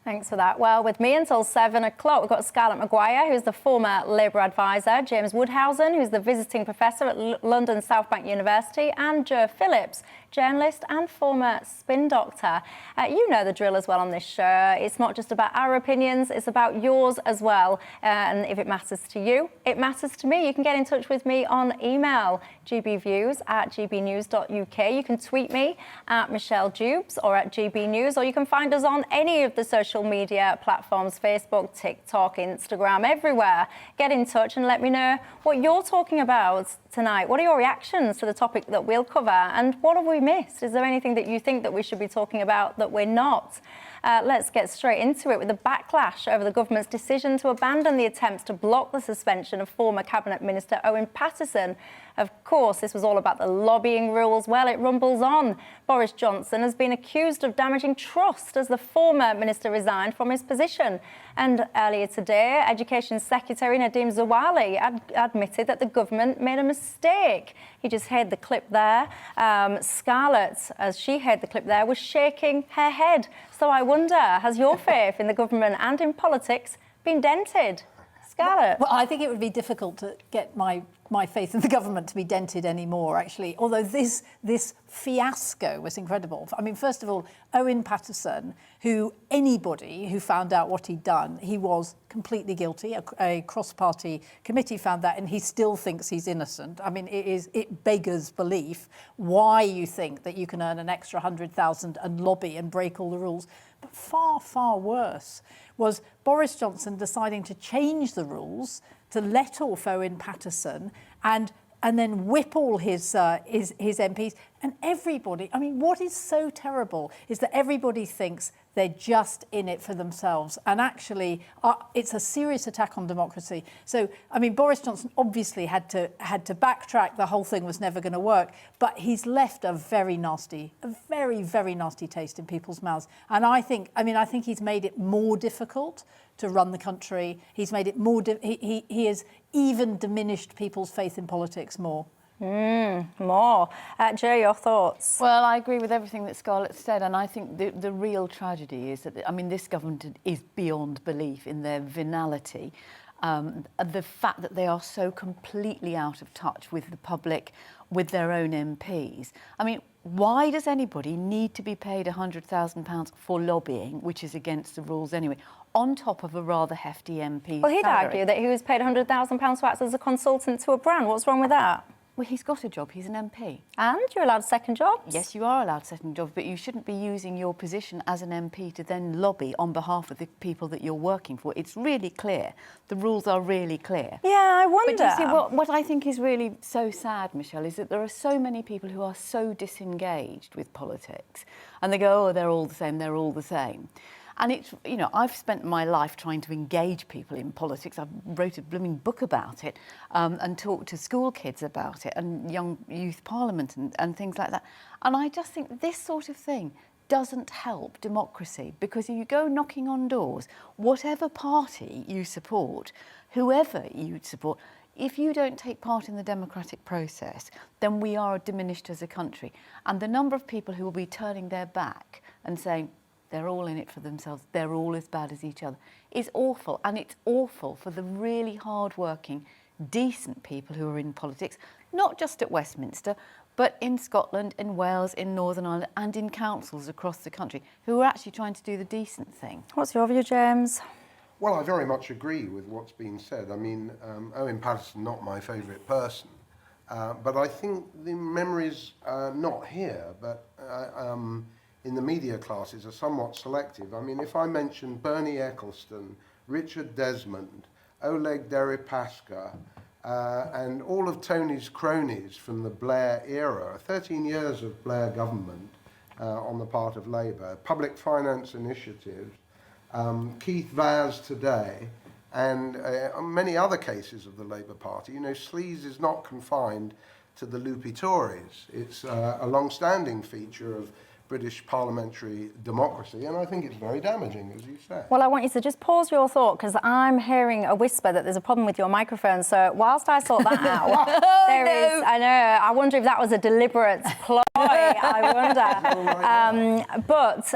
Thanks for that. Well, with me until 7 o'clock, we've got Scarlett McGwire, who's the former Labour advisor, James Woudhuysen, who's the visiting professor at London South Bank University, and Jo Phillips, journalist and former spin doctor. You know the drill as well on this show. It's not just about our opinions, it's about yours as well. And if it matters to you, it matters to me. You can get in touch with me on email, gbviews@gbnews.uk. You can tweet me at Michelle Dewbs or at gbnews, or you can find us on any of the social media platforms, Facebook, TikTok, Instagram, everywhere. Get in touch and let me know what you're talking about tonight. What are your reactions to the topic that we'll cover, and what have we missed? Is there anything that you think that we should be talking about that we're not? Let's get straight into it with the backlash over the government's decision to abandon the attempts to block the suspension of former Cabinet Minister Owen Patterson. Of course, this was all about the lobbying rules. Well, it rumbles on. Boris Johnson has been accused of damaging trust as the former minister resigned from his position. And earlier today, Education Secretary Nadhim Zawali admitted that the government made a mistake. He just heard the clip there. Scarlett, as she heard the clip there, was shaking her head. So I wonder, has your faith in the government and in politics been dented? Scarlett? Well, I think it would be difficult to get my faith in the government to be dented anymore, actually, although this fiasco was incredible. I mean, first of all, Owen Patterson, who anybody who found out what he'd done, he was completely guilty. A cross-party committee found that, and he still thinks he's innocent. I mean, it beggars belief why you think that you can earn an extra 100,000 and lobby and break all the rules. But far, far worse was Boris Johnson deciding to change the rules to let off Owen Patterson and then whip all his MPs and everybody. I mean, what is so terrible is that everybody thinks they're just in it for themselves, and actually it's a serious attack on democracy. So, I mean, Boris Johnson obviously had to backtrack. The whole thing was never going to work, but he's left a very, very nasty taste in people's mouths. And I think he's made it more difficult to run the country. He's made it more. He has even diminished people's faith in politics more. More. Jo, your thoughts? Well, I agree with everything that Scarlett said, and I think the real tragedy is that, I mean, this government is beyond belief in their venality. The fact that they are so completely out of touch with the public, with their own MPs. I mean, why does anybody need to be paid £100,000 for lobbying, which is against the rules anyway, on top of a rather hefty MP Well, he'd salary? argue that he was paid £100,000 to act as a consultant to a brand. What's wrong with that? Well, he's got a job. He's an MP. And you're allowed second jobs? Yes, you are allowed second jobs, but you shouldn't be using your position as an MP to then lobby on behalf of the people that you're working for. It's really clear. The rules are really clear. Yeah, I wonder. But you see, what I think is really so sad, Michelle, is that there are so many people who are so disengaged with politics, and they go, oh, they're all the same, they're all the same. And it's, you know, I've spent my life trying to engage people in politics. I wrote a blooming book about it and talked to school kids about it and young youth parliament and things like that. And I just think this sort of thing doesn't help democracy, because if you go knocking on doors, whatever party you support, whoever you support, if you don't take part in the democratic process, then we are diminished as a country. And the number of people who will be turning their back and saying, they're all in it for themselves, they're all as bad as each other, is awful. And it's awful for the really hard-working, decent people who are in politics, not just at Westminster, but in Scotland, in Wales, in Northern Ireland, and in councils across the country, who are actually trying to do the decent thing. What's your view, James? Well, I very much agree with what's been said. I mean, Owen Patterson, not my favourite person, but I think the memories are not here, but in the media classes are somewhat selective. I mean, if I mention Bernie Ecclestone, Richard Desmond, Oleg Deripaska, and all of Tony's cronies from the Blair era, 13 years of Blair government on the part of Labour, public finance initiatives, Keith Vaz today, and many other cases of the Labour Party. You know, sleaze is not confined to the loopy Tories. It's a long-standing feature of British parliamentary democracy, and I think it's very damaging, as you say. Well, I want you to just pause your thought, because I'm hearing a whisper that there's a problem with your microphone. So whilst I sort that out, I know, I wonder if that was a deliberate ploy, I wonder. But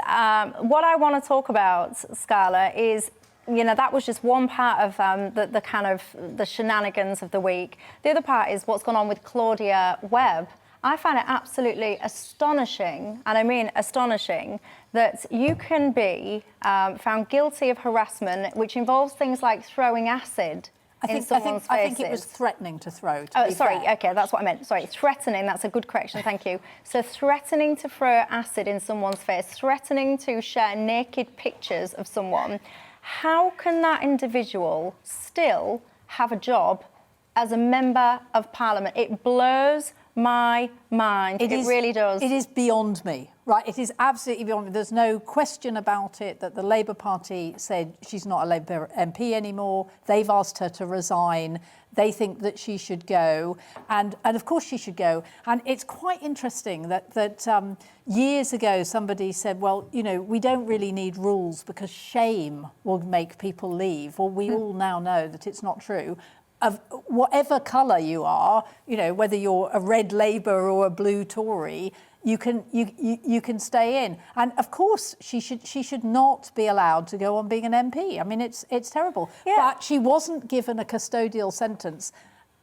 what I want to talk about, Scarlett, is, you know, that was just one part of the kind of the shenanigans of the week. The other part is what's gone on with Claudia Webb. I find it absolutely astonishing, and I mean astonishing, that you can be found guilty of harassment, which involves things like throwing acid in someone's faces. I think it was threatening to throw. Oh, sorry, okay, that's what I meant. Sorry, threatening, that's a good correction, thank you. So threatening to throw acid in someone's face, threatening to share naked pictures of someone. How can that individual still have a job as a member of Parliament? It blows my mind. It really does. It is beyond me, right? It is absolutely beyond me. There's no question about it that the Labour Party said she's not a Labour MP anymore. They've asked her to resign. They think that she should go, and of course she should go. And it's quite interesting that years ago somebody said, well, you know, we don't really need rules because shame will make people leave. Well, we all now know that it's not true. Of whatever colour you are, you know, whether you're a red Labour or a blue Tory, you can stay in. And of course, she should not be allowed to go on being an MP. I mean, it's terrible. Yeah. But she wasn't given a custodial sentence,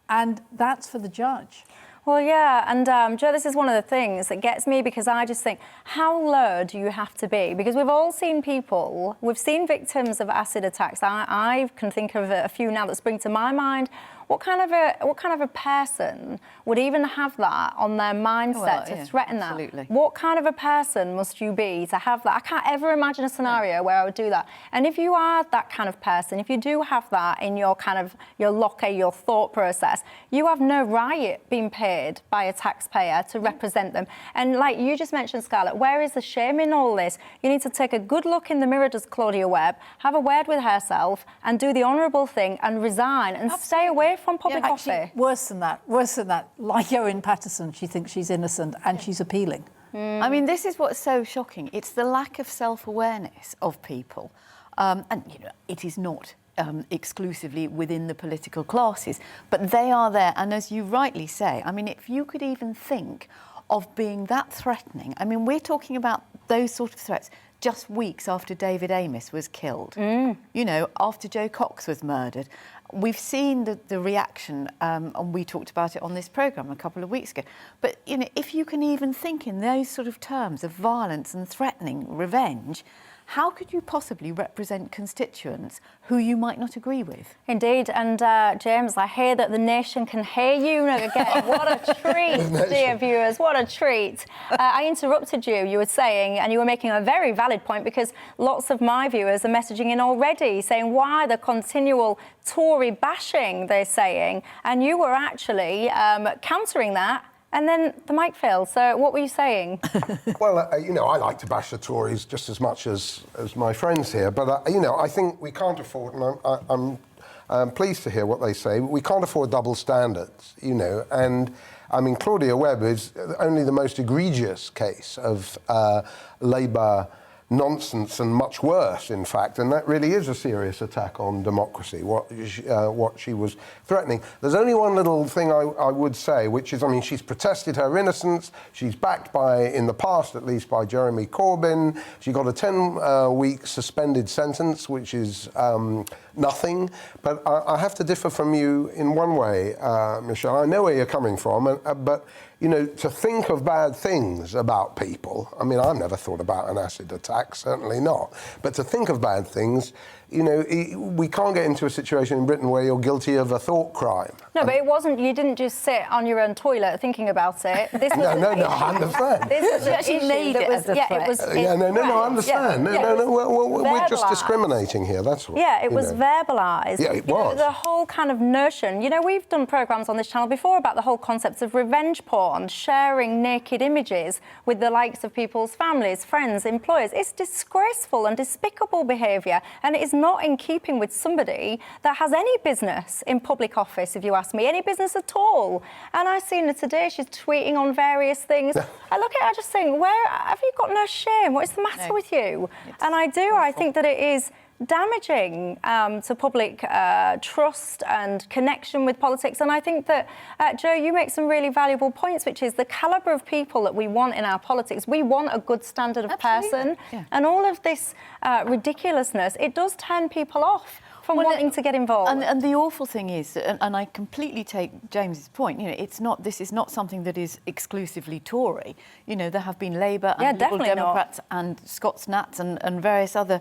and that's for the judge. Well, yeah, and Jo, this is one of the things that gets me, because I just think, how low do you have to be? Because we've all seen people, we've seen victims of acid attacks. I can think of a few now that spring to my mind. What kind of a person would even have that on their mindset to threaten absolutely. that? What kind of a person must you be to have that? I can't ever imagine a scenario where I would do that. And if you are that kind of person, if you do have that in your kind of your locker, your thought process, you have no right being paid by a taxpayer to represent them. And like you just mentioned, Scarlett, where is the shame in all this? You need to take a good look in the mirror, does Claudia Webb, have a word with herself and do the honourable thing and resign and stay away from public office. Actually, worse than that. Like Owen Patterson, she thinks she's innocent and she's appealing. I mean, this is what's so shocking. It's the lack of self-awareness of people. And, you know, it is not exclusively within the political classes, but they are there. And as you rightly say, I mean, if you could even think of being that threatening, I mean, we're talking about those sort of threats just weeks after David Amess was killed, you know, after Jo Cox was murdered. We've seen the reaction, and we talked about it on this programme a couple of weeks ago. But, you know, if you can even think in those sort of terms of violence and threatening revenge, how could you possibly represent constituents who you might not agree with? Indeed, and James, I hear that the nation can hear you again. What a treat, dear viewers, what a treat. I interrupted you, you were saying, and you were making a very valid point, because lots of my viewers are messaging in already saying, why the continual Tory bashing, they're saying, and you were actually countering that. And then the mic failed. So what were you saying? Well, you know, I like to bash the Tories just as much as my friends here. But, you know, I think we can't afford, and I'm pleased to hear what they say, we can't afford double standards, you know. And, I mean, Claudia Webb is only the most egregious case of Labour nonsense, and much worse, in fact, and that really is a serious attack on democracy, what she was threatening. There's only one little thing I would say, which is, I mean, she's protested her innocence, she's backed by, in the past at least, by Jeremy Corbyn, she got a 10-week suspended sentence, which is nothing, but I have to differ from you in one way, Michelle. I know where you're coming from, but you know, to think of bad things about people, I mean, I've never thought about an acid attack, certainly not. But to think of bad things, you know, we can't get into a situation in Britain where you're guilty of a thought crime. No, but it wasn't, you didn't just sit on your own toilet thinking about it. This was no, I understand. This was actually made it as a threat. I understand. We're just discriminating here, that's all. Yeah, it was verbalised. Yeah, it was. The whole kind of notion, you know, we've done programmes on this channel before about the whole concept of revenge porn. on sharing naked images with the likes of people's families, friends, employers. It's disgraceful and despicable behaviour, and it is not in keeping with somebody that has any business in public office, if you ask me, any business at all. And I've seen her today, she's tweeting on various things. I look at her, I just think, where have you got no shame? What is the matter with you? And I think that it is damaging to public trust and connection with politics. And I think that, Jo, you make some really valuable points, which is the calibre of people that we want in our politics. We want a good standard of person. Yeah. And all of this ridiculousness, it does turn people off from wanting to get involved. And the awful thing is, and I completely take James's point, this is not something that is exclusively Tory. There have been Labour and Liberal Democrats and Scots Nats and various other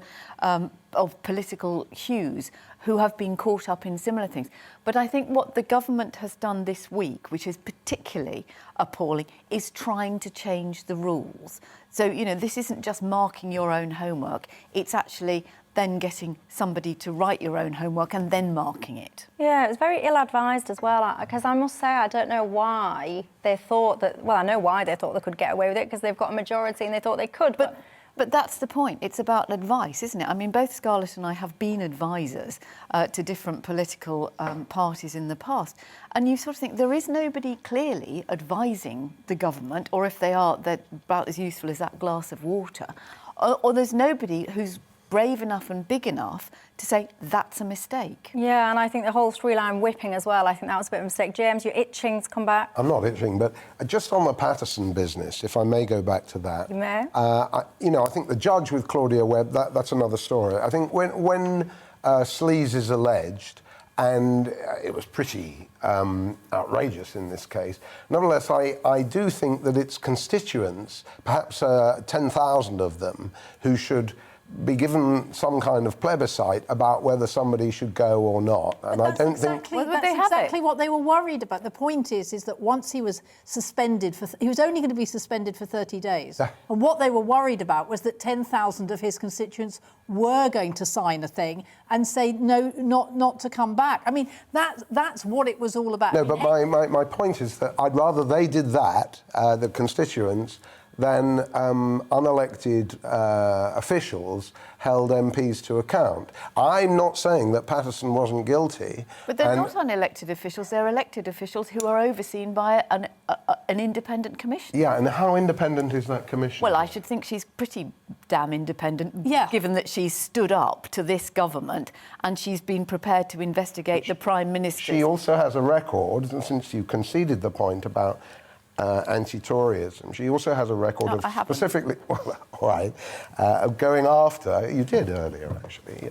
of political hues who have been caught up in similar things. But I think what the government has done this week, which is particularly appalling, is trying to change the rules. So, this isn't just marking your own homework, it's actually then getting somebody to write your own homework and then marking it. Yeah, it was very ill-advised as well, because I must say I don't know why they thought that, well, I know why they thought they could get away with it, because they've got a majority and they thought they could, But that's the point. It's about advice, isn't it? I mean, both Scarlett and I have been advisors to different political parties in the past. And you sort of think there is nobody clearly advising the government, or if they are, they're about as useful as that glass of water. Or there's nobody who's brave enough and big enough to say that's a mistake. Yeah, and I think the whole three-line whipping as well, I think that was a bit of a mistake. James, you're itching to come back. I'm not itching, but just on the Patterson business, if I may go back to that. You may. I think the judge with Claudia Webb, that's another story. I think when sleaze is alleged, and it was pretty outrageous in this case. Nonetheless, I do think that its constituents, perhaps 10,000 of them, who should be given some kind of plebiscite about whether somebody should go or not. And I don't think... That's exactly what they were worried about. The point is that once he was suspended he was only going to be suspended for 30 days. And what they were worried about was that 10,000 of his constituents were going to sign a thing and say, no, not to come back. I mean, that's what it was all about. No, but my point is that I'd rather they did that, the constituents, than unelected officials held MPs to account. I'm not saying that Patterson wasn't guilty. But they're not unelected officials, they're elected officials who are overseen by an independent commission. Yeah, and how independent is that commission? Well, I should think she's pretty damn independent, given that she's stood up to this government and she's been prepared to investigate the Prime Minister. She also has a record, and since you conceded the point about anti-Toryism. She also has a record of specifically, of going after, you did earlier actually,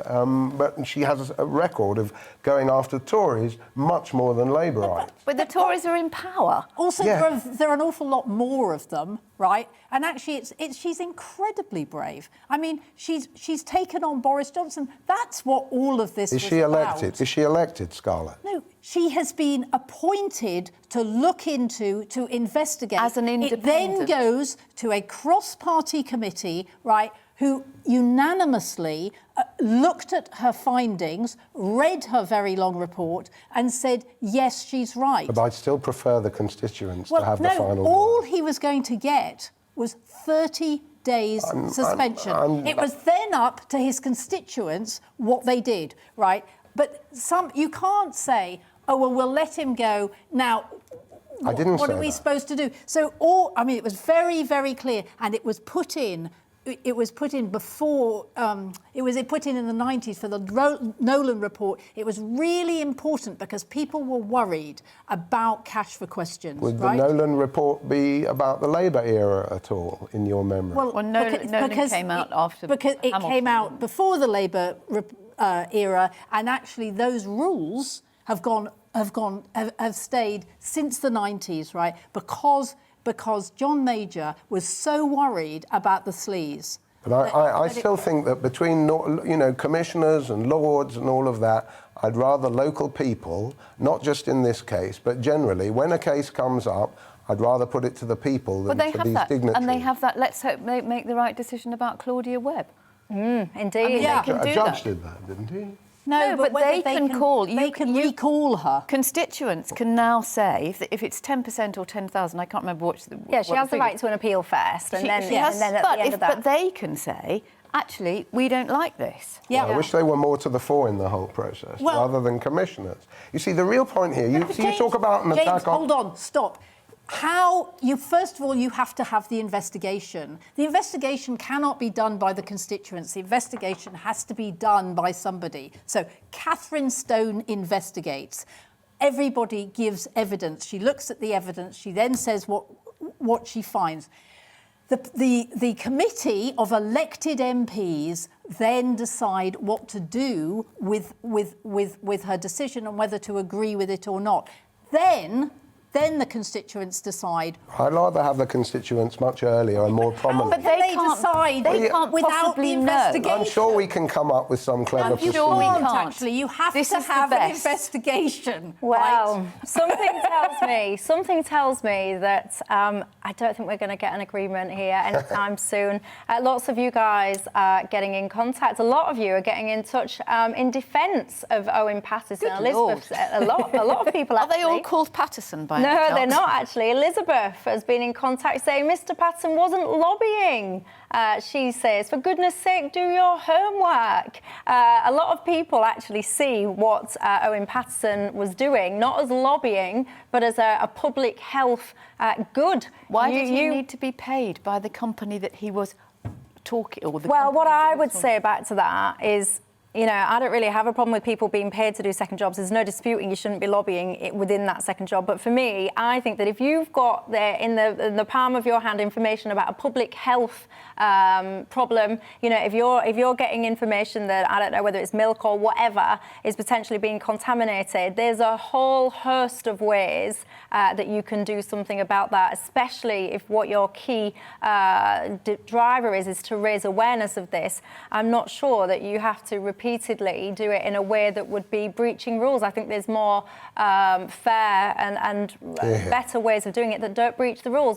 but she has a record of going after Tories much more than Labourites. But the Tories are in power. Also, there are an awful lot more of them, right? And actually, she's incredibly brave. I mean, she's taken on Boris Johnson. That's what all of this was about. Is she elected? Is she elected, Scarlett? No, she has been appointed to look into, to investigate. As an independent. It then goes to a cross-party committee, right, who unanimously looked at her findings, read her very long report and said, yes, she's right. But I'd still prefer the constituents to have the final all word. he was going to get was 30 days suspension. It was then up to his constituents what they did, right? But you can't say, oh, well, we'll let him go. Now, what are we supposed to do? So, it was very, very clear, and it was put in. It was put in before. It was put in the 90s for the Nolan report. It was really important because people were worried about cash for questions. Would the Nolan report be about the Labour era at all, in your memory? Well, Nolan came out after. Because it came out before the Labour era, and actually those rules have stayed since the 90s, right? Because John Major was so worried about the sleaze. But I still think that between, commissioners and lords and all of that, I'd rather local people, not just in this case, but generally, when a case comes up, I'd rather put it to the people than to these dignitaries. And they have that. Let's hope they make the right decision about Claudia Webb. Indeed. I mean, they can do a judge did that, didn't he? No, but whether they can call. They can recall her. Constituents can now say, if it's 10% or 10,000, I can't remember what... Yeah, she has the right to an appeal first, and then at the end of that... But they can say, actually, we don't like this. Yeah. I wish they were more to the fore in the whole process, rather than commissioners. You see, the real point here, you talk about an attack on... Hold on, stop. First of all, you have to have the investigation. The investigation cannot be done by the constituents. The investigation has to be done by somebody. So Catherine Stone investigates. Everybody gives evidence. She looks at the evidence. She then says what she finds. The committee of elected MPs then decide what to do with her decision and whether to agree with it or not. Then the constituents decide. I'd rather have the constituents much earlier and more prominent. But they decide without the investigation. I'm sure we can come up with some clever procedure. You can't, actually. You have to have an investigation. Well, right? something tells me that I don't think we're going to get an agreement here anytime soon. Lots of you guys are getting in contact. A lot of you are getting in touch in defence of Owen Patterson. Good Elizabeth, a lot of people. Are they all called Patterson by No, any chance? they're not actually. Elizabeth has been in contact saying Mr. Patterson wasn't lobbying. She says, for goodness sake, do your homework. A lot of people actually see what Owen Patterson was doing, not as lobbying, but as a public health good. Why did he need to be paid by the company that he was talking... Well, what I would say back to that is... You know, I don't really have a problem with people being paid to do second jobs. There's no disputing you shouldn't be lobbying within that second job. But for me, I think that if you've got there in the palm of your hand information about a public health problem, you know, if you're getting information that, I don't know, whether it's milk or whatever, is potentially being contaminated, there's a whole host of ways that you can do something about that, especially if what your key driver is to raise awareness of this. I'm not sure that you have to repeatedly do it in a way that would be breaching rules. I think there's more fair and better ways of doing it that don't breach the rules.